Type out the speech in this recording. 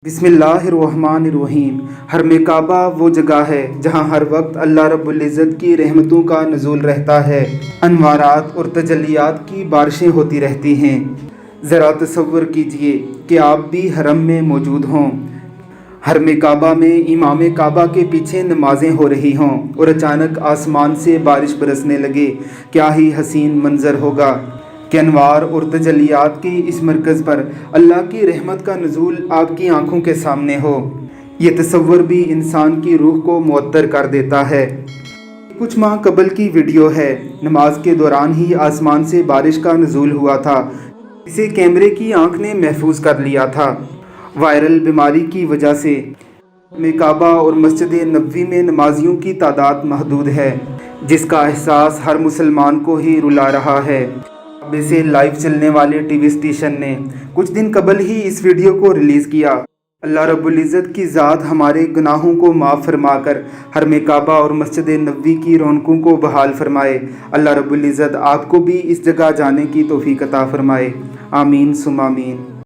बिस्मिल्लाहिर्रहमानिर्रहीम। हरम काबा वो जगह है जहाँ हर वक्त अल्लाह रब्बुल इज़्ज़त की रहमतों का नुज़ूल रहता है। अनवारात और तजल्लियात की बारिशें होती रहती हैं। ज़रा तसव्वुर कीजिए कि आप भी हरम में मौजूद हों, हरम काबा में इमाम काबा के पीछे नमाज़ें हो रही हों और अचानक आसमान से बारिश बरसने लगे। क्या ही हसीन मंज़र होगा कि अनवार और तजल्लियात के इस मरकज़ पर अल्लाह की रहमत का नुज़ूल आपकी आंखों के सामने हो। ये तसव्वुर भी इंसान की रूह को मुअत्तर कर देता है। कुछ माह कबल की वीडियो है। नमाज के दौरान ही आसमान से बारिश का नुज़ूल हुआ था। इसे कैमरे की आंख ने महफूज कर लिया था। वायरल बीमारी की वजह से काबा और मस्जिद नबवी में नमाजियों की तादाद महदूद है, जिसका एहसास हर मुसलमान को ही रुला रहा है। से लाइव चलने वाले टीवी स्टेशन ने कुछ दिन कबल ही इस वीडियो को रिलीज़ किया। अल्लाह रब्बुल इज़्ज़त की ज़ात हमारे गुनाहों को माफ़ फरमाकर हरम काबा और मस्जिद नबवी की रौनकों को बहाल फरमाए। अल्लाह रब्बुल इज़्ज़त आपको भी इस जगह जाने की तौफीक अता फरमाए। आमीन सुम आमीन।